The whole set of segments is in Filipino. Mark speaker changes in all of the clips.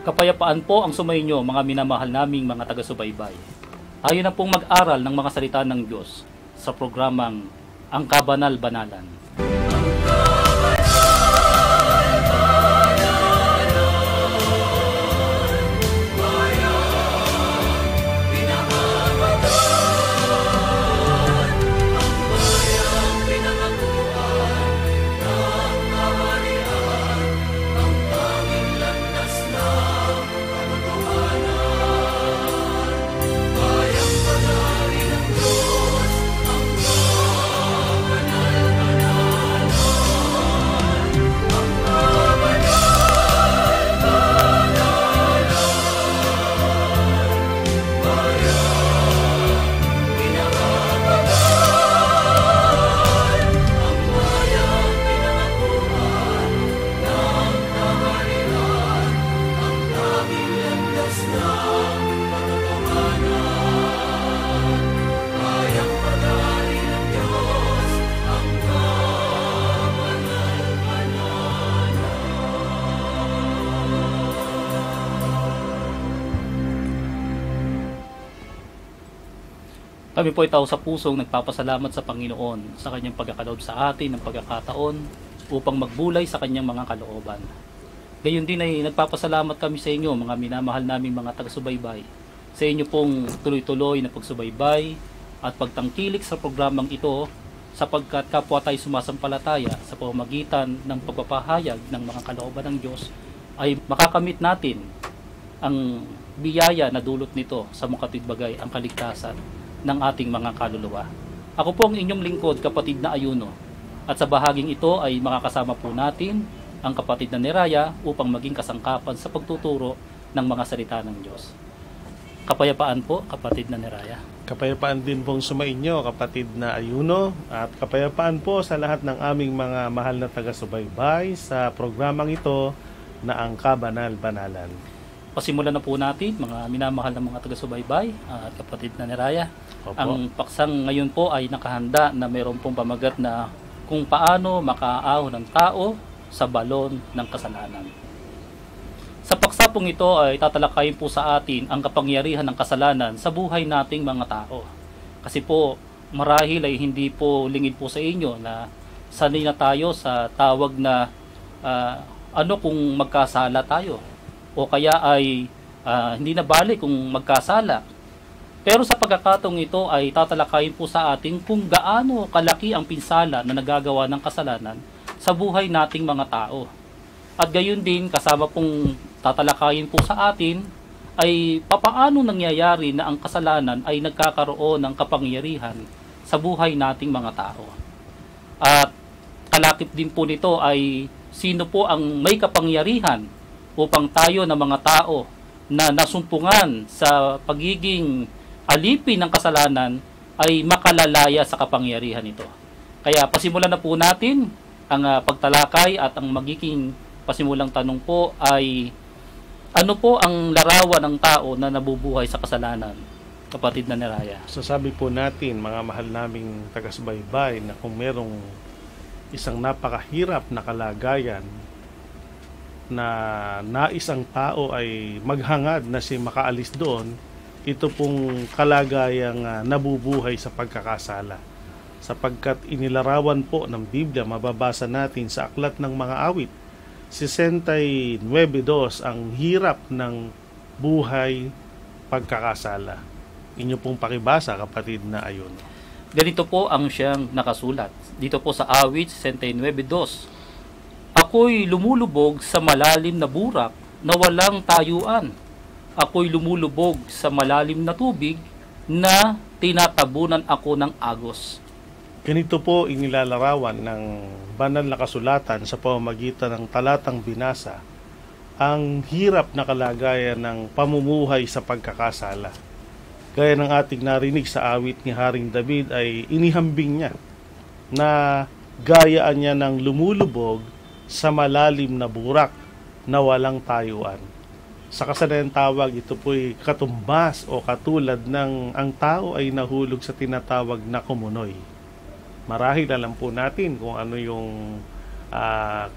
Speaker 1: Kapayapaan po ang sumainyo, mga minamahal naming mga taga-subaybay. Tayo na pong mag-aral ng mga salita ng Diyos sa programang Ang Kabanal-Banalan. Kami po ay tao sa pusong nagpapasalamat sa Panginoon sa kanyang pagkakaloob sa atin ng pagkakataon upang magbulay sa kanyang mga kalooban. Gayon din ay nagpapasalamat kami sa inyo, mga minamahal naming mga taga-subaybay, sa inyo pong tuloy-tuloy na pagsubaybay at pagtangkilik sa programang ito, sapagkat kapwa tayo sumasampalataya sa pamamagitan ng pagpapahayag ng mga kalooban ng Diyos ay makakamit natin ang biyaya na dulot nito sa mga bagay, ang kaligtasan ng ating mga kaluluwa. Ako po ang inyong lingkod, kapatid na Ayuno, at sa bahaging ito ay makakasama po natin ang kapatid na Neraya upang maging kasangkapan sa pagtuturo ng mga salita ng Diyos. Kapayapaan po, kapatid na Neraya.
Speaker 2: Kapayapaan din pong sumainyo, kapatid na Ayuno, at kapayapaan po sa lahat ng aming mga mahal na taga-subaybay sa programang ito na Ang Kabanal-Banalan.
Speaker 1: Pasimulan na po natin, mga minamahal na mga taga-subaybay at kapatid na Neraya.
Speaker 2: Opo.
Speaker 1: Ang paksang ngayon po ay nakahanda na mayroon pong pamagat na kung paano makaahon ng tao sa balon ng kasalanan. Sa paksa pong ito ay tatalakayin po sa atin ang kapangyarihan ng kasalanan sa buhay nating mga tao. Kasi po marahil ay hindi po lingid po sa inyo na sanay na tayo sa tawag na ano kung magkasala tayo, o kaya ay hindi na balik kung magkasala. Pero sa pagkakataong ito ay tatalakayin po sa atin kung gaano kalaki ang pinsala na nagagawa ng kasalanan sa buhay nating mga tao. At gayon din, kasama pong tatalakayin po sa atin ay papaano nangyayari na ang kasalanan ay nagkakaroon ng kapangyarihan sa buhay nating mga tao. At kalakip din po nito ay sino po ang may kapangyarihan upang tayo na mga tao na nasumpungan sa pagiging alipin ng kasalanan ay makalalaya sa kapangyarihan nito. Kaya pasimulan na po natin ang pagtalakay, at ang magiging pasimulang tanong po ay ano po ang larawan ng tao na nabubuhay sa kasalanan, kapatid na Neraya?
Speaker 2: Sasabi po natin, mga mahal naming taga-subaybay, na kung merong isang napakahirap na kalagayan na naisang tao ay maghangad na si makaalis doon, ito pong kalagayang nabubuhay sa pagkakasala. Sapagkat inilarawan po ng Biblia, mababasa natin sa Aklat ng Mga Awit 69:2, ang hirap ng buhay pagkakasala. Inyo pong pakibasa, kapatid na Ayuno.
Speaker 1: Ganito po ang siyang nakasulat dito po sa Awit 69:2. Ako'y lumulubog sa malalim na burak na walang tayuan. Ako'y lumulubog sa malalim na tubig na tinatabunan ako ng agos.
Speaker 2: Ganito po inilalarawan ng banal na kasulatan sa pamamagitan ng talatang binasa ang hirap na kalagayan ng pamumuhay sa pagkakasala. Gaya ng ating narinig sa awit ni Haring David ay inihambing niya na gayaan niya ng lumulubog sa malalim na burak na walang tayuan. Sa kasanayang tawag, ito po'y katumbas o katulad ng ang tao ay nahulog sa tinatawag na kumunoy. Marahil alam po natin kung ano yung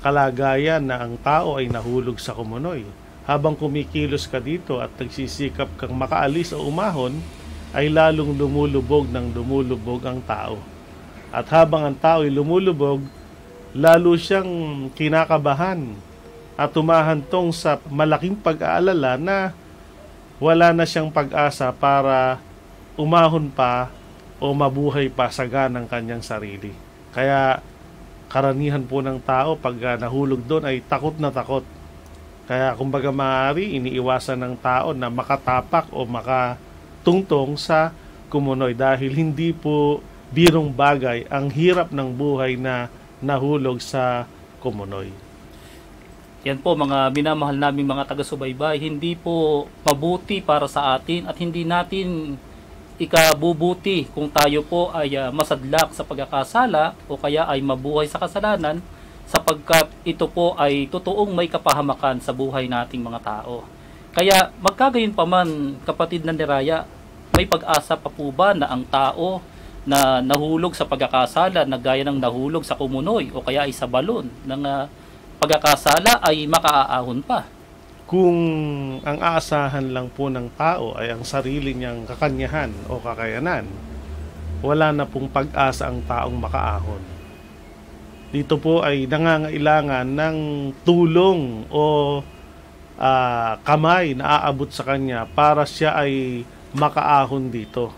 Speaker 2: kalagayan na ang tao ay nahulog sa kumunoy. habang kumikilos ka dito at nagsisikap kang makaalis o umahon, ay lalong lumulubog ng lumulubog ang tao. At habang ang tao ay lumulubog, lalo siyang kinakabahan at tumahantong sa malaking pag-aalala na wala na siyang pag-asa para umahon pa o mabuhay pa sa ganang kanyang sarili. Kaya karamihan po ng tao pag nahulog doon ay takot na takot. Kaya kumbaga maaari iniiwasan ng tao na makatapak o makatungtong sa kumunoy dahil hindi po birong bagay ang hirap ng buhay na nahulog sa kumunoy.
Speaker 1: Yan po mga minamahal naming mga taga-subaybay, hindi po mabuti para sa atin at hindi natin ikabubuti kung tayo po ay masadlak sa pagkakasala o kaya ay mabuhay sa kasalanan, sapagkat ito po ay totoong may kapahamakan sa buhay nating mga tao. Kaya magkagayon pa man, kapatid na Neraya, may pag-asa pa po ba na ang tao na nahulog sa pagkakasala na gaya ng nahulog sa kumunoy o kaya ay sa balon ng pagkakasala ay makaaahon pa?
Speaker 2: Kung ang aasahan lang po ng tao ay ang sarili niyang kakanyahan o kakayanan, wala na pong pag-asa ang taong makaahon. Dito po ay nangangailangan ng tulong o kamay na aabot sa kanya para siya ay makaahon dito.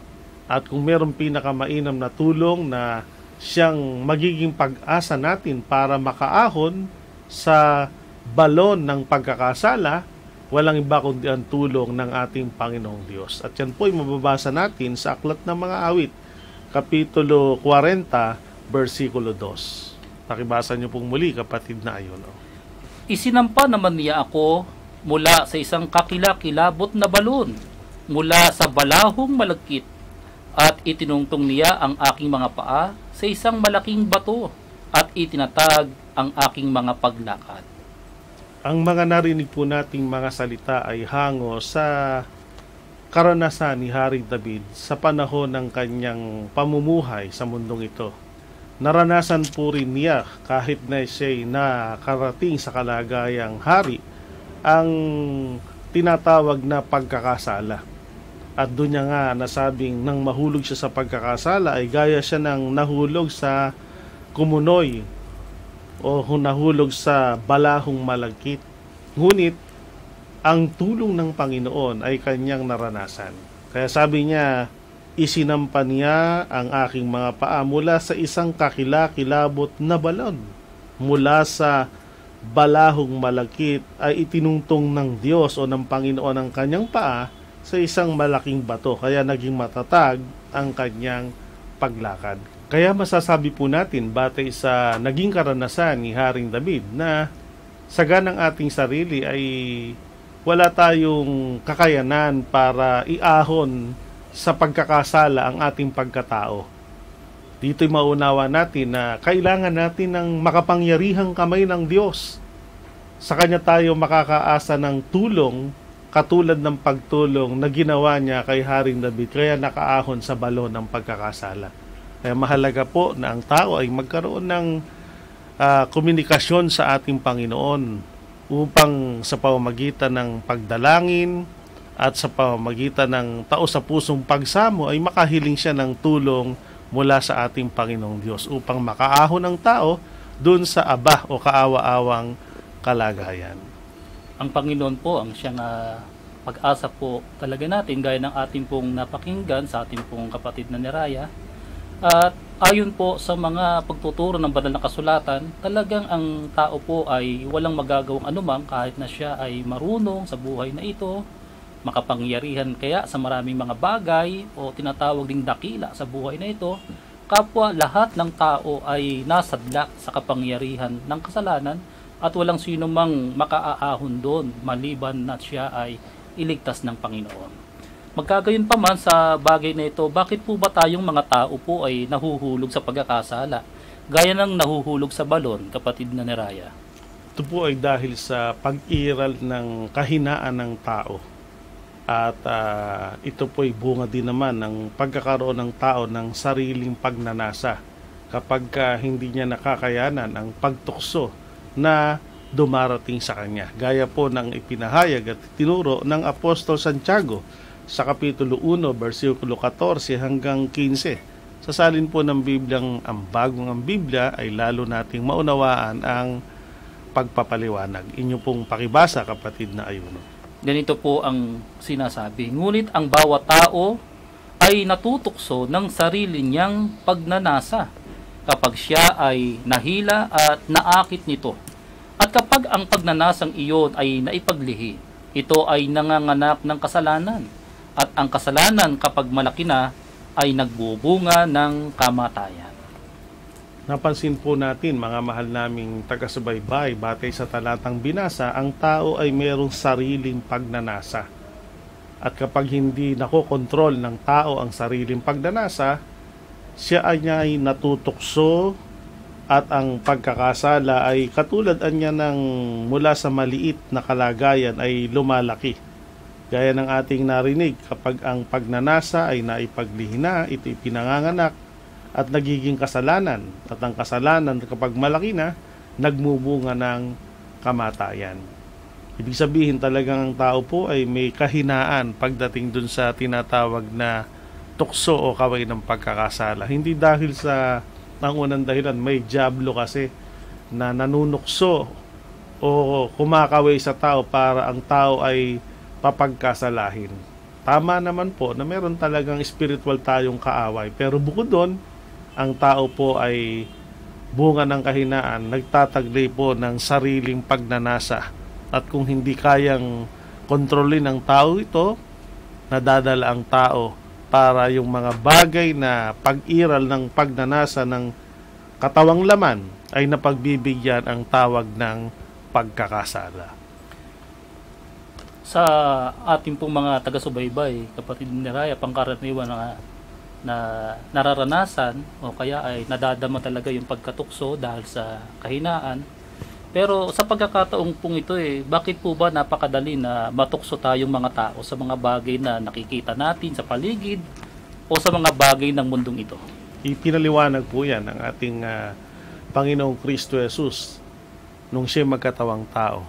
Speaker 2: At kung mayroong pinakamainam na tulong na siyang magiging pag-asa natin para makaahon sa balon ng pagkakasala, walang iba kundi ang tulong ng ating Panginoong Diyos. At yan po ay mababasa natin sa Aklat ng Mga Awit, Kapitulo 40, versikulo 2. Pakibasa niyo pong muli, kapatid na ayon.
Speaker 1: Isinampa naman niya ako mula sa isang kakilakilabot na balon, mula sa balahong malagkit, at itinungtong niya ang aking mga paa sa isang malaking bato, at itinatag ang aking mga paglakad.
Speaker 2: Ang mga narinig po nating mga salita ay hango sa karanasan ni Haring David sa panahon ng kanyang pamumuhay sa mundong ito. Naranasan po rin niya kahit na siya'y nakarating sa kalagayang hari ang tinatawag na pagkakasala. At doon niya nga nasabing nang mahulog siya sa pagkakasala ay gaya siya ng nahulog sa kumunoy o nahulog sa balahong malagkit. Ngunit, ang tulong ng Panginoon ay kanyang naranasan. Kaya sabi niya, isinampa niya ang aking mga paa mula sa isang kakilakilabot na balon. Mula sa balahong malagkit ay itinungtong ng Diyos o ng Panginoon ang kanyang paa sa isang malaking bato. Kaya naging matatag ang kanyang paglakad. Kaya masasabi po natin batay sa naging karanasan ni Haring David na sa ganang ating sarili ay wala tayong kakayanan para iahon sa pagkakasala ang ating pagkatao. Dito'y maunawa natin na kailangan natin ng makapangyarihang kamay ng Diyos. Sa Kanya tayo makakaasa ng tulong katulad ng pagtulong na ginawa niya kay Haring David kaya nakaahon sa balon ng pagkakasala. Kaya mahalaga po na ang tao ay magkaroon ng komunikasyon sa ating Panginoon upang sa pamamagitan ng pagdalangin at sa pamamagitan ng taos sa pusong pagsamo ay makahiling siya ng tulong mula sa ating Panginoong Diyos upang makaahon ang tao dun sa aba o kaawa-awang kalagayan.
Speaker 1: Ang Panginoon po ang siyang pag-asa po talaga natin gaya ng ating pong napakinggan sa ating pong kapatid na Neraya. At ayon po sa mga pagtuturo ng banal na kasulatan, talagang ang tao po ay walang magagawang anumang kahit na siya ay marunong sa buhay na ito, makapangyarihan kaya sa maraming mga bagay o tinatawag ding dakila sa buhay na ito, kapwa lahat ng tao ay nasadlak sa kapangyarihan ng kasalanan at walang sino mang makaaahon doon maliban na siya ay iligtas ng Panginoon. Magkagayon pa man sa bagay na ito, bakit po ba tayong mga tao po ay nahuhulog sa pagkakasala? Gaya ng nahuhulog sa balon, kapatid na Neraya.
Speaker 2: Ito po ay dahil sa pag-iral ng kahinaan ng tao. At ito po ay bunga din naman ng pagkakaroon ng tao ng sariling pagnanasa kapag hindi niya nakakayanan ang pagtukso na dumarating sa kanya. Gaya po ng ipinahayag at tinuro ng Apostol Santiago sa Kapitulo 1, versikulo 14 hanggang 15. Sasalin po ng Bibliang ang bagong ang Biblia ay lalo nating maunawaan ang pagpapaliwanag. Inyo pong pakibasa, kapatid na Ayuno.
Speaker 1: Ganito po ang sinasabi. Ngunit ang bawat tao ay natutukso ng sarili niyang pagnanasa kapag siya ay nahila at naakit nito. At kapag ang pagnanasang iyon ay naipaglihi, ito ay nanganganak ng kasalanan. At ang kasalanan kapag malaki na ay nagbubunga ng kamatayan.
Speaker 2: Napansin po natin, mga mahal naming taga-subaybay, batay sa talatang binasa, ang tao ay mayroong sariling pagnanasa. At kapag hindi nakokontrol ng tao ang sariling pagnanasa, siya ay natutukso at ang pagkakasala ay katulad niya ng mula sa maliit na kalagayan ay lumalaki. Gaya ng ating narinig, kapag ang pagnanasa ay naipaglihi na, ito ipinanganganak at nagiging kasalanan. At ang kasalanan kapag malaki na, nagmubunga ng kamatayan. Ibig sabihin talagang ang tao po ay may kahinaan pagdating dun sa tinatawag na tukso o kaway ng pagkakasala. Hindi dahil sa ang unang dahilan, may dyablo kasi na nanunukso o kumakaway sa tao para ang tao ay papagkasalahin. Tama naman po na meron talagang spiritual tayong kaaway. Pero bukod doon, ang tao po ay bunga ng kahinaan, nagtataglay po ng sariling pagnanasa. At kung hindi kayang kontrolin ng tao ito, nadadala ang tao para yung mga bagay na pag-iral ng pagnanasa ng katawang laman ay napagbibigyan ang tawag ng pagkakasala.
Speaker 1: Sa ating pong mga taga-subaybay, kapatid ni Raya, pangkaraniwan na nararanasan o kaya ay nadadama talaga yung pagkatukso dahil sa kahinaan. Pero sa pagkakataong pong ito bakit po ba napakadali na matukso tayong mga tao sa mga bagay na nakikita natin sa paligid o sa mga bagay ng mundong ito?
Speaker 2: Ipinaliwanag po yan ng ating Panginoong Kristo Jesus nung siya magkatawang tao.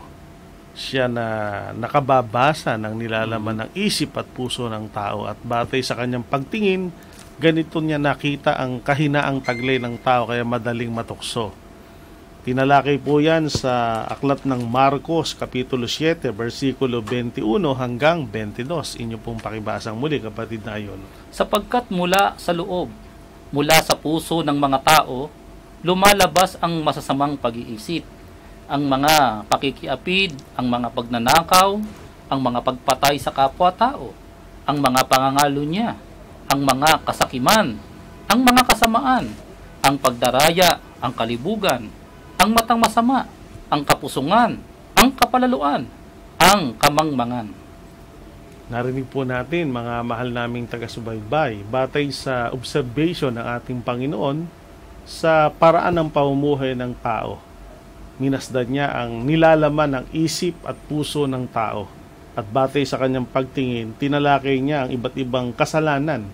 Speaker 2: Siya na nakababasa ng nilalaman ng isip at puso ng tao at batay sa kanyang pagtingin, ganito niya nakita ang kahinaang taglay ng tao kaya madaling matukso. Tinalakay po yan sa aklat ng Marcos, Kapitulo 7, versikulo 21 hanggang 22. Inyo pong pakibasang muli, kapatid na Ayon.
Speaker 1: Sapagkat mula sa loob, mula sa puso ng mga tao, lumalabas ang masasamang pag-iisip, ang mga pakikiapid, ang mga pagnanakaw, ang mga pagpatay sa kapwa-tao, ang mga pangangalunya, ang mga kasakiman, ang mga kasamaan, ang pagdaraya, ang kalibugan, ang matang masama, ang kapusungan, ang kapalaluan, ang kamangmangan.
Speaker 2: Narinig po natin, mga mahal naming taga-subaybay, batay sa observation ng ating Panginoon sa paraan ng pamumuhay ng tao. Minasdan niya ang nilalaman ng isip at puso ng tao. At batay sa kanyang pagtingin, tinalakay niya ang iba't ibang kasalanan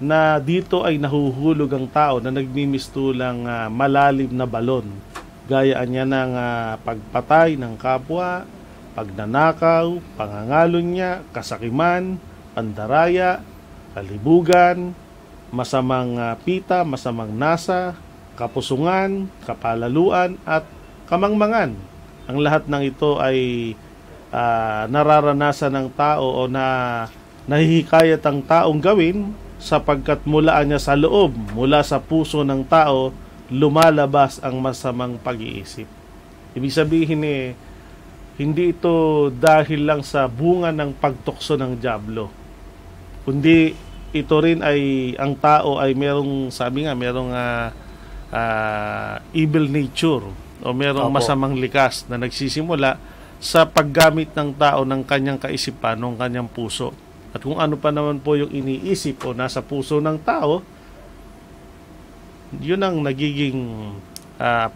Speaker 2: na dito ay nahuhulog ang tao na nagmimistulang malalim na balon. Gayaan niya ng pagpatay ng kapwa, pagnanakaw, pangangalunya, kasakiman, pandaraya, kalibugan, masamang pita, masamang nasa, kapusungan, kapalaluan, at kamangmangan. Ang lahat ng ito ay nararanasan ng tao o nahihikayat ang taong gawin sapagkat mula niya sa loob, mula sa puso ng tao, lumalabas ang masamang pag-iisip. Ibig sabihin hindi ito dahil lang sa bunga ng pagtukso ng dyablo, kundi ito rin ay ang tao ay merong, sabi nga, merong evil nature o merong masamang likas na nagsisimula sa paggamit ng tao ng kanyang kaisipan, ng kanyang puso. At kung ano pa naman po yung iniisip o nasa puso ng tao, yun ang nagiging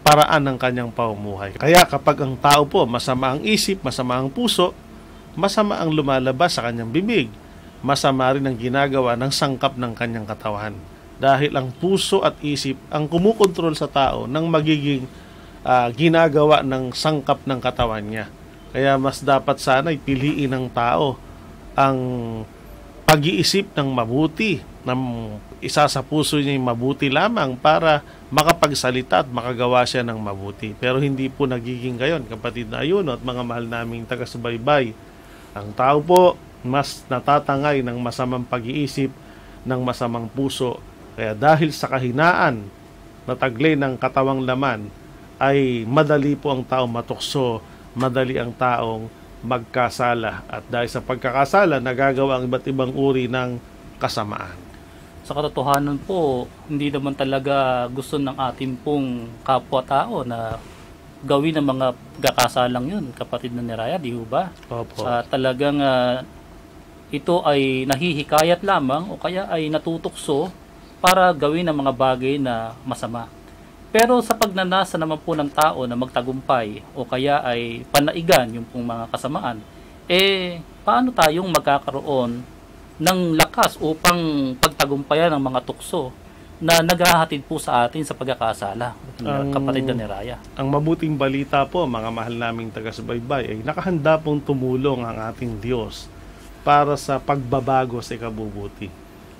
Speaker 2: paraan ng kanyang pamumuhay. Kaya kapag ang tao po masama ang isip, masama ang puso, masama ang lumalabas sa kanyang bibig, masama rin ang ginagawa ng sangkap ng kanyang katawan. Dahil ang puso at isip ang kumukontrol sa tao ng magiging ginagawa ng sangkap ng katawan niya. Kaya mas dapat sana piliin ng tao ang pag-iisip ng mabuti, ng isa sa puso niya yung mabuti lamang para makapagsalita at makagawa siya ng mabuti. Pero hindi po nagiging gayon, kapatid na ayuno at mga mahal naming taga-subaybay. Ang tao po mas natatangay ng masamang pag-iisip, ng masamang puso. Kaya dahil sa kahinaan na taglay ng katawang laman, ay madali po ang tao matukso, madali ang taong magkasala. At dahil sa pagkakasala, nagagawa ang iba't ibang uri ng kasamaan.
Speaker 1: Sa katotohanan po, hindi naman talaga gusto ng ating pong kapwa-tao na gawin ang mga pagkakasalang yun, kapatid na ni Raya, di ba?
Speaker 2: Opo.
Speaker 1: Talagang ito ay nahihikayat lamang o kaya ay natutukso para gawin ang mga bagay na masama. Pero sa pagnanasa naman po ng tao na magtagumpay o kaya ay panaigan yung pong mga kasamaan, paano tayong magkakaroon ng lakas upang pagtagumpayan ng mga tukso na naghahatid po sa atin sa pagkakasala, kapatid na ni Raya?
Speaker 2: Ang mabuting balita po, mga mahal naming taga-subaybay, ay nakahanda pong tumulong ang ating Diyos para sa pagbabago sa ikabubuti.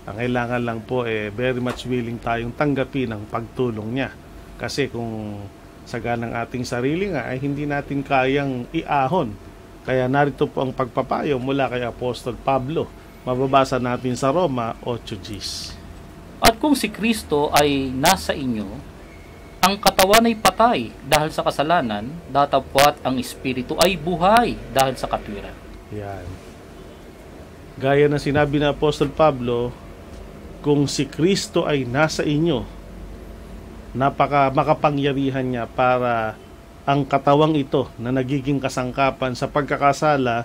Speaker 2: Ang kailangan lang po very much willing tayong tanggapin ang pagtulong niya. Kasi kung saga ng ating sarili nga ay hindi natin kayang iahon. Kaya narito po ang pagpapayo mula kay Apostol Pablo. Mababasa natin sa Roma 8:10.
Speaker 1: At kung si Kristo ay nasa inyo, ang katawan ay patay dahil sa kasalanan, datapwat ang espiritu ay buhay dahil sa katwiran.
Speaker 2: Yan. Gaya ng sinabi ng Apostol Pablo, kung si Kristo ay nasa inyo, makapangyarihan niya para ang katawang ito na nagiging kasangkapan sa pagkakasala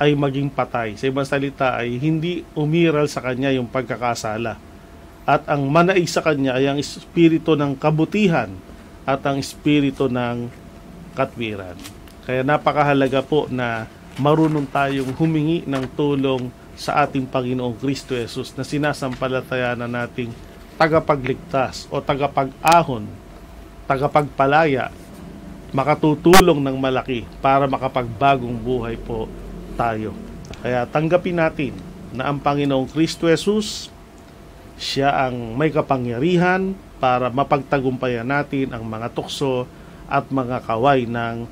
Speaker 2: ay maging patay. Sa ibang salita ay hindi umiral sa kanya yung pagkakasala. At ang manaig sa kanya ay ang espiritu ng kabutihan at ang espiritu ng katwiran. Kaya napakahalaga po na marunong tayong humingi ng tulong sa ating Panginoong Kristo Jesus na sinasampalatayanan nating tagapagligtas o tagapag-ahon, tagapagpalaya, makatutulong ng malaki para makapagbagong buhay po tayo. Kaya tanggapin natin na ang Panginoong Kristo Jesus, siya ang may kapangyarihan para mapagtagumpayan natin ang mga tukso at mga kaway ng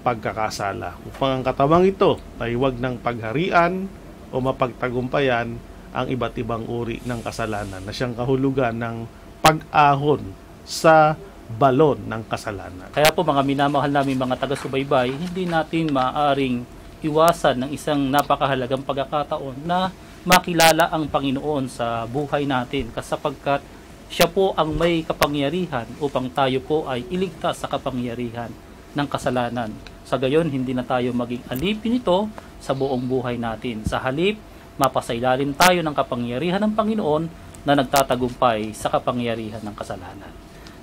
Speaker 2: pagkakasala. Upang ang katawang ito ay huwag ng pagharian o mapagtagumpayan ang iba't ibang uri ng kasalanan na siyang kahulugan ng pag-ahon sa balon ng kasalanan.
Speaker 1: Kaya po mga minamahal namin mga taga-subaybay, hindi natin maaaring iwasan ng isang napakahalagang pagkakataon na makilala ang Panginoon sa buhay natin sapagkat siya po ang may kapangyarihan upang tayo po ay iligtas sa kapangyarihan ng kasalanan. Sa gayon, hindi na tayo maging alipin ito sa buong buhay natin. Sa halip, mapasailalim tayo ng kapangyarihan ng Panginoon na nagtatagumpay sa kapangyarihan ng kasalanan.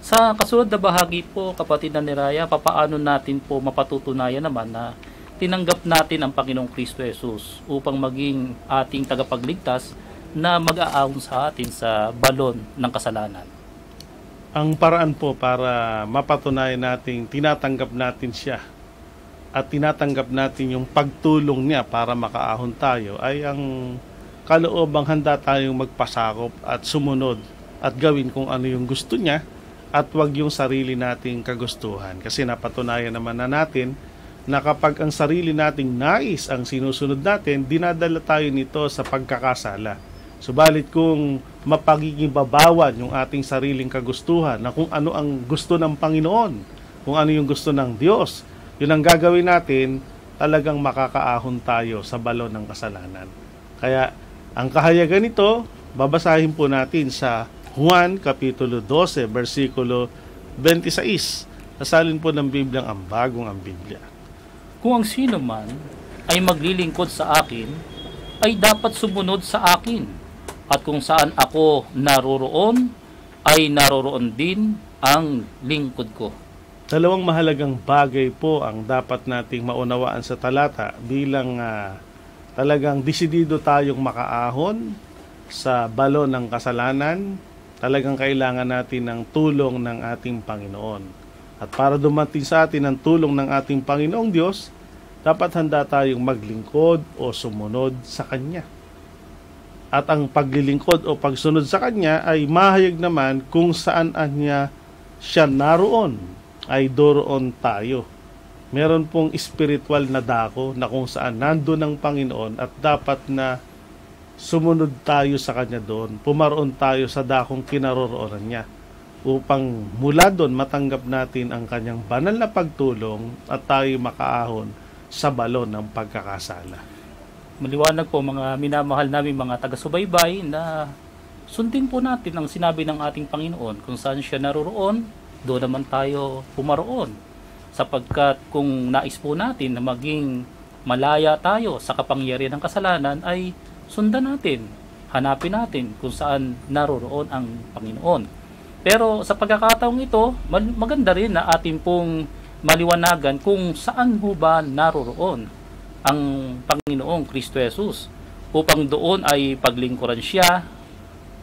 Speaker 1: Sa kasunod na bahagi po, kapatid na ni Raya, papaano natin po mapatutunayan naman na tinanggap natin ang Panginoong Kristo Jesus upang maging ating tagapagligtas na mag-aahon sa atin sa balon ng kasalanan?
Speaker 2: Ang paraan po para mapatunayan natin tinatanggap natin siya at tinatanggap natin yung pagtulong niya para makaahon tayo ay ang kaloobang handa tayong magpasakop at sumunod at gawin kung ano yung gusto niya at wag yung sarili nating kagustuhan. Kasi napatunayan naman na natin na kapag ang sarili nating nais ang sinusunod natin, dinadala tayo nito sa pagkakasala. Subalit kung mapagiging babawan yung ating sariling kagustuhan na kung ano ang gusto ng Panginoon, kung ano yung gusto ng Diyos, yun ang gagawin natin, talagang makakaahon tayo sa balon ng kasalanan. Kaya ang kahayagan nito, babasahin po natin sa Juan Kapitulo 12, versikulo 26. Nasalin po ng Bibliang ang bagong ang Biblia.
Speaker 1: Kung ang sino man ay maglilingkod sa akin, ay dapat sumunod sa akin. At kung saan ako naroroon, ay naroroon din ang lingkod ko.
Speaker 2: Dalawang mahalagang bagay po ang dapat nating maunawaan sa talata bilang talagang desidido tayong makaahon sa balon ng kasalanan. Talagang kailangan natin ng tulong ng ating Panginoon. At para dumating sa atin ang tulong ng ating Panginoong Diyos, dapat handa tayong maglingkod o sumunod sa Kanya. At ang paglilingkod o pagsunod sa Kanya ay mahayag naman kung saan siya naroon, ay doroon tayo. Meron pong spiritual na dako na kung saan nandun ang Panginoon at dapat na sumunod tayo sa Kanya doon, pumaroon tayo sa dakong kinaroroonan niya upang mula doon matanggap natin ang Kanyang banal na pagtulong at tayo makaahon sa balon ng pagkakasala.
Speaker 1: Maliwanag po mga minamahal namin mga taga-subaybay na sundin po natin ang sinabi ng ating Panginoon. Kung saan siya naroroon, doon naman tayo pumaroon. Sapagkat kung nais po natin na maging malaya tayo sa kapangyarihan ng kasalanan ay sundan natin, hanapin natin kung saan naroroon ang Panginoon. Pero sa pagkakataong ito, maganda rin na ating pong maliwanagan kung saan ho ba naroroon ang Panginoong Kristo Jesus upang doon ay paglingkuran siya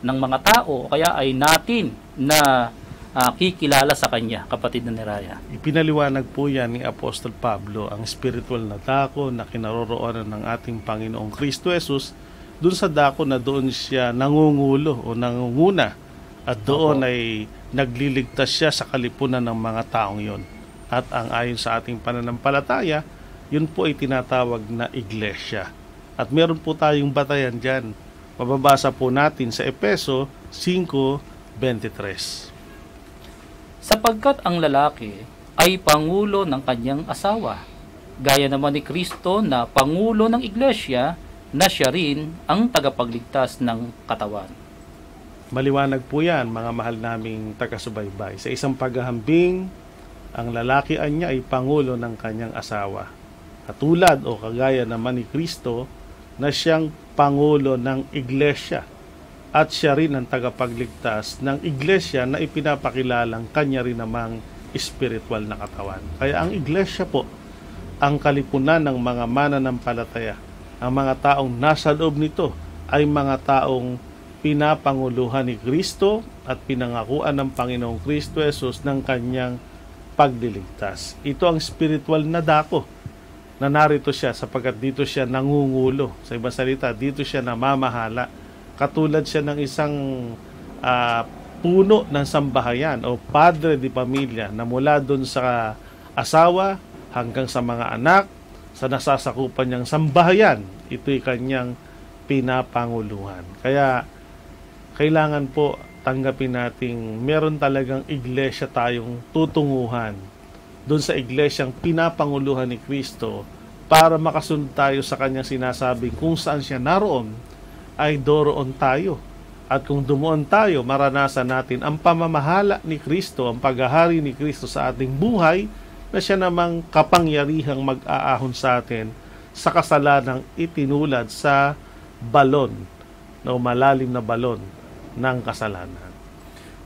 Speaker 1: ng mga tao kaya ay natin na kikilala sa Kanya, kapatid na Neraya.
Speaker 2: Ipinaliwanag po yan ni Apostol Pablo ang spiritual na dako na kinaroroonan ng ating Panginoong Kristo Jesus dun sa dako na doon siya nangungulo o nangunguna at doon ay nagliligtas siya sa kalipunan ng mga taong yon. At ang ayon sa ating pananampalataya, yun po ay tinatawag na iglesia. At meron po tayong batayan dyan. Mababasa po natin sa Efeso 5:23.
Speaker 1: Sapagkat ang lalaki ay pangulo ng kanyang asawa, gaya naman ni Kristo na pangulo ng iglesia na siya rin ang tagapagligtas ng katawan.
Speaker 2: Maliwanag po yan, mga mahal naming taga-subaybay. Sa isang paghahambing, ang lalaki niya ay pangulo ng kanyang asawa. Katulad o kagaya naman ni Kristo na siyang pangulo ng iglesia. At siya rin ang tagapagligtas ng iglesia na ipinapakilalang kanya rin namang spiritual na katawan. Kaya ang iglesia po, ang kalipunan ng mga mananampalataya. Ang mga taong nasa loob nito ay mga taong pinapanguluhan ni Kristo at pinangakuan ng Panginoong Kristo Jesus ng kanyang pagliligtas. Ito ang spiritual na dako na narito siya sapagkat dito siya nangungulo. Sa ibang salita, dito siya namamahala. Katulad siya ng isang puno ng sambahayan o padre di pamilya na mula doon sa asawa hanggang sa mga anak, sa nasasakupan niyang sambahayan, ito'y kanyang pinapanguluhan. Kaya kailangan po tanggapin nating meron talagang iglesia tayong tutunguhan doon sa iglesyang pinapanguluhan ni Kristo para makasunod tayo sa kanyang sinasabing kung saan siya naroon ay doroon tayo. At kung dumuon tayo, maranasan natin ang pamamahala ni Kristo, ang paghahari ni Kristo sa ating buhay na siya namang kapangyarihang mag-aahon sa atin sa kasalanang itinulad sa balon, na malalim na balon ng kasalanan.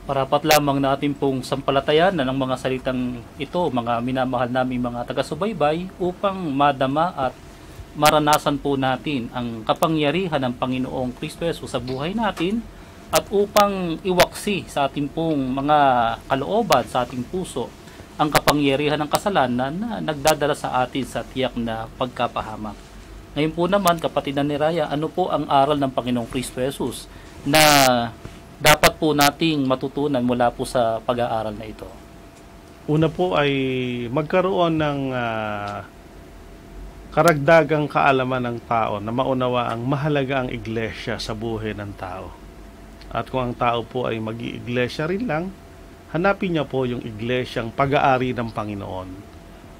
Speaker 1: Parapat lamang natin pong sampalatayan na ng mga salitang ito, mga minamahal naming mga taga-subaybay, upang madama at maranasan po natin ang kapangyarihan ng Panginoong Kristo Jesus sa buhay natin at upang iwaksi sa ating pong mga kalooban, sa ating puso, ang kapangyarihan ng kasalanan na nagdadala sa atin sa tiyak na pagkapahamak. Ngayon po naman, kapatid na Neraya, ano po ang aral ng Panginoong Kristo Jesus na dapat po nating matutunan mula po sa pag-aaral na ito?
Speaker 2: Una po ay magkaroon ng karagdagang kaalaman ng tao na maunawa ang mahalaga ang iglesia sa buhay ng tao. At kung ang tao po ay mag-iiglesia rin lang, hanapin niya po yung iglesyang pag-aari ng Panginoon,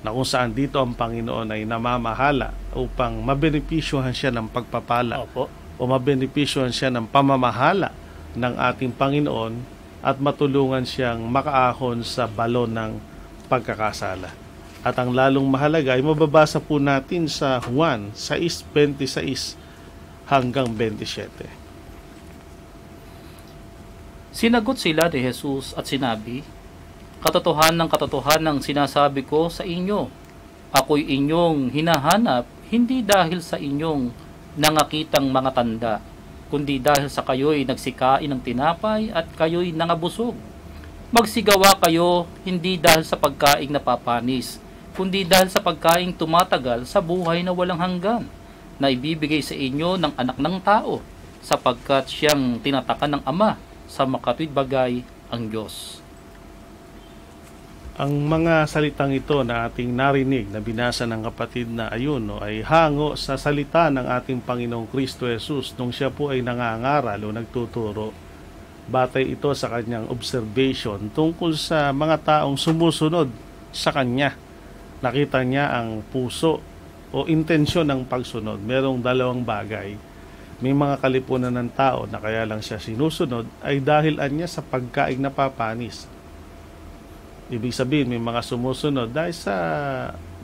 Speaker 2: na kung saan dito ang Panginoon ay namamahala upang mabenepisyohan siya ng pagpapala.
Speaker 1: Opo.
Speaker 2: O mabenepisyohan siya ng pamamahala ng ating Panginoon at matulungan siyang makaahon sa balon ng pagkakasala. At ang lalong mahalaga ay mababasa po natin sa Juan 6:26 hanggang 27.
Speaker 1: Sinagot sila ni Jesus at sinabi, katotohanan sinasabi ko sa inyo, ako'y inyong hinahanap hindi dahil sa inyong nangakitang mga tanda, kundi dahil sa kayo'y nagsikain ng tinapay at kayo'y nangabusog. Magsigawa kayo hindi dahil sa pagkaing napapanis, kundi dahil sa pagkaing tumatagal sa buhay na walang hanggan, na ibibigay sa inyo ng anak ng tao, sapagkat siyang tinatakan ng Ama sa makatwid bagay ang Diyos.
Speaker 2: Ang mga salitang ito na ating narinig na binasa ng kapatid na Ayuno ay hango sa salita ng ating Panginoong Kristo Jesus nung siya po ay nangangaral o nagtuturo. Batay ito sa kanyang observation tungkol sa mga taong sumusunod sa kanya. Nakita niya ang puso o intensyon ng pagsunod. Merong dalawang bagay. May mga kalipunan ng tao na kaya lang siya sinusunod ay dahil niya sa pagkaing napapanis. Ibig sabihin, may mga sumusunod dahil sa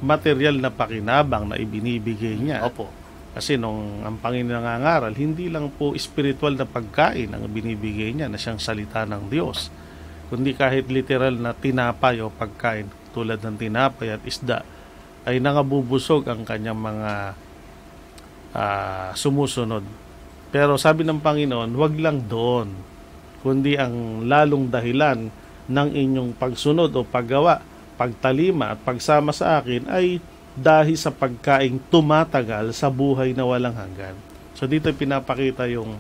Speaker 2: material na pakinabang na ibinibigay niya.
Speaker 1: Opo.
Speaker 2: Kasi nung ang Panginoon nangangaral, hindi lang po spiritual na pagkain ang binibigay niya na siyang salita ng Diyos, kundi kahit literal na tinapay o pagkain tulad ng tinapay at isda ay nangabubusog ang kanyang mga sumusunod. Pero sabi ng Panginoon, huwag lang doon, kundi ang lalong dahilan ng inyong pagsunod o paggawa, pagtalima at pagsama sa akin ay dahil sa pagkaing tumatagal sa buhay na walang hanggan. So dito pinapakita yung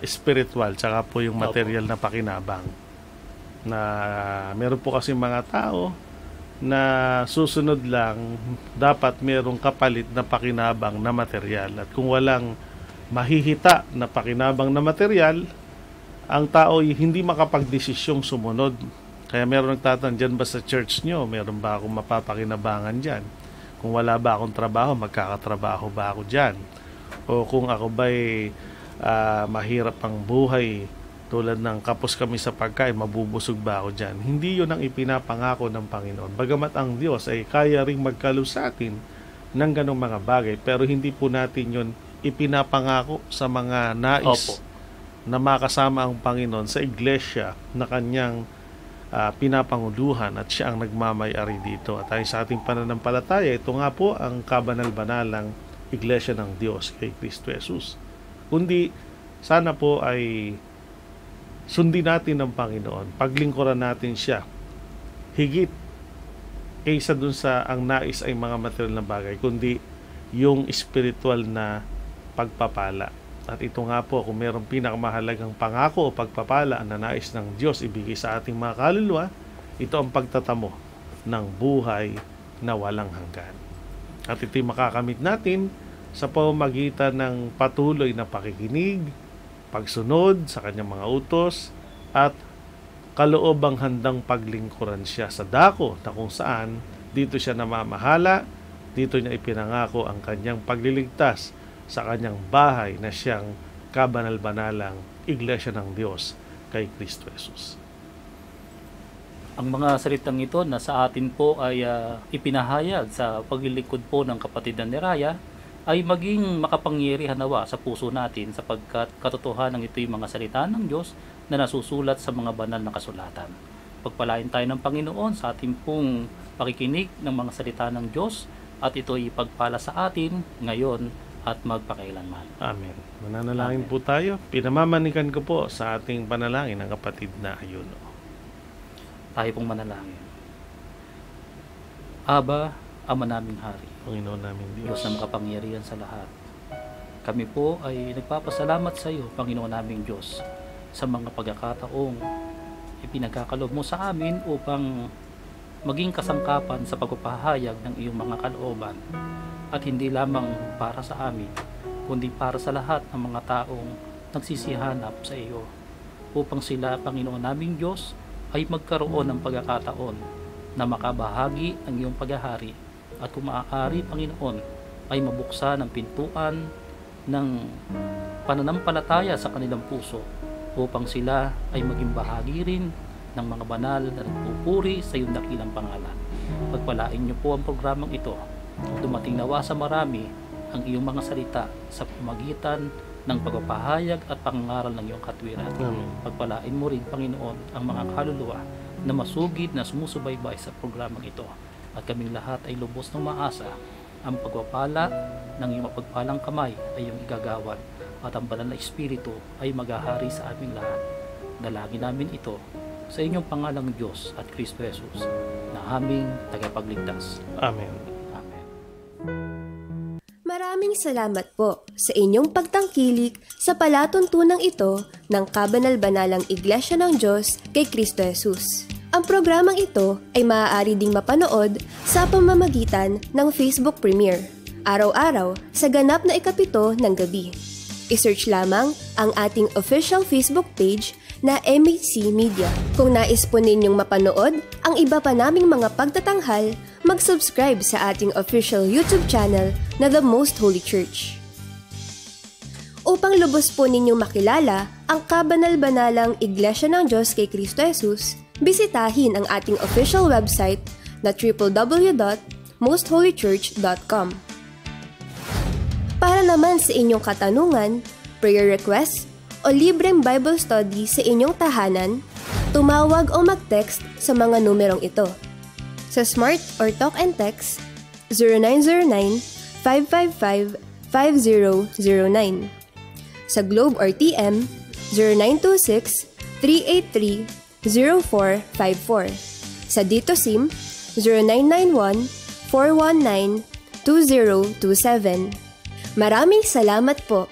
Speaker 2: spiritual tsaka po yung material na pakinabang. Na meron po kasi mga tao na susunod lang, dapat merong kapalit na pakinabang na material. At kung walang mahihita na pakinabang na material, ang tao ay hindi makapagdesisyong sumunod. Kaya meron nagtatanong, dyan ba sa church nyo? Meron ba akong mapapakinabangan dyan? Kung wala ba akong trabaho, magkakatrabaho ba ako dyan? O kung ako ba'y mahirap ang buhay, tulad ng kapos kami sa pagkain, mabubusog ba ako dyan? Hindi yun ang ipinapangako ng Panginoon. Bagamat ang Diyos ay kaya ring magkalo sa atin ng ganong mga bagay, pero hindi po natin yun ipinapangako sa mga nais na makasama ang Panginoon sa iglesia na kanyang pinapanguluhan at siya ang nagmamay-ari dito. At ayon sa ating pananampalataya, ito nga po ang kabanal-banalang iglesia ng Diyos kay Kristo Jesus. Kundi sana po ay sundin natin ng Panginoon, paglingkuran natin siya higit kaysa dun sa ang nais ay mga material na bagay, kundi yung spiritual na pagpapala. At ito nga po, kung mayroong pinakamahalagang pangako o pagpapala na nais ng Diyos ibigay sa ating mga kaluluwa, ito ang pagtatamo ng buhay na walang hanggan. At ito'y makakamit natin sa pamamagitan ng patuloy na pakikinig, pagsunod sa kanyang mga utos, at kaloobang handang paglingkuran siya sa dako na kung saan dito siya namamahala, dito niya ipinangako ang kanyang pagliligtas sa kanyang bahay na siyang kabanal-banalang iglesia ng Diyos kay Kristo Jesus.
Speaker 1: Ang mga salitang ito na sa atin po ay ipinahayag sa paglilingkod po ng kapatid na Neraya ay maging makapangyarihan nawa sa puso natin, sapagkat katotohanan ito'y mga salita ng Diyos na nasusulat sa mga banal na kasulatan. Pagpalain tayo ng Panginoon sa ating pong pakikinig ng mga salita ng Diyos, at ito'y ipagpala sa atin ngayon at magpakailanman. Amen.
Speaker 2: Mananalangin po tayo. Pinamamanikan ko po sa ating panalangin ng kapatid na Ayuno.
Speaker 1: Tayo pong manalangin. Aba, Ama naming Hari,
Speaker 2: Panginoon namin
Speaker 1: Diyos na makapangyarihan sa lahat, kami po ay nagpapasalamat sa iyo, Panginoon naming Diyos, sa mga pagkakataong ipinagkakalob mo sa amin upang maging kasangkapan sa pagpapahayag ng iyong mga kalooban, at hindi lamang para sa amin, kundi para sa lahat ng mga taong nagsisihanap sa iyo, upang sila, Panginoon naming Diyos, ay magkaroon ng pagkakataon na makabahagi ng iyong paghahari, at kung maaari, Panginoon, ay mabuksan ang pintuan ng pananampalataya sa kanilang puso, upang sila ay maging bahagi rin ng mga banal na nagpupuri sa iyong dakilang pangalan. Pagpalain niyo po ang programang ito. Dumating nawa sa marami ang iyong mga salita sa pamagitan ng pagpapahayag at pangangaral ng iyong katwiran. Pagpalain mo rin, Panginoon, ang mga kaluluwa na masugid na sumusubaybay sa programang ito. At kaming lahat ay lubos ng maasa ang pagpapala ng iyong mapagpalang kamay ay iyong igagawan, at ang banal na Espiritu ay maghahari sa aming lahat. Dalangin namin ito sa inyong pangalang Diyos at Kristo Jesus na aming tagapagligtas.
Speaker 2: Amen.
Speaker 1: Amen.
Speaker 3: Maraming salamat po sa inyong pagtangkilik sa palatuntunang ito ng Kabanal-Banalang Iglesia ng Diyos kay Kristo Jesus. Ang programang ito ay maaari ding mapanood sa pamamagitan ng Facebook Premiere, araw-araw sa ganap na 7 ng gabi. I-search lamang ang ating official Facebook page na MHC Media. Kung nais po ninyong mapanood ang iba pa naming mga pagtatanghal, mag-subscribe sa ating official YouTube channel na The Most Holy Church. Upang lubos po ninyong makilala ang Kabanal-Banalang Iglesia ng Diyos kay Kristo Jesus, bisitahin ang ating official website na www.mostholychurch.com. Para naman sa inyong katanungan, prayer request, o libreng Bible study sa inyong tahanan, tumawag o mag-text sa mga numerong ito. Sa Smart or Talk and Text, 0909-555-5009. Sa Globe or TM, 0926-383-0454. Sa Dito SIM, 0991-419-2027. Maraming salamat po!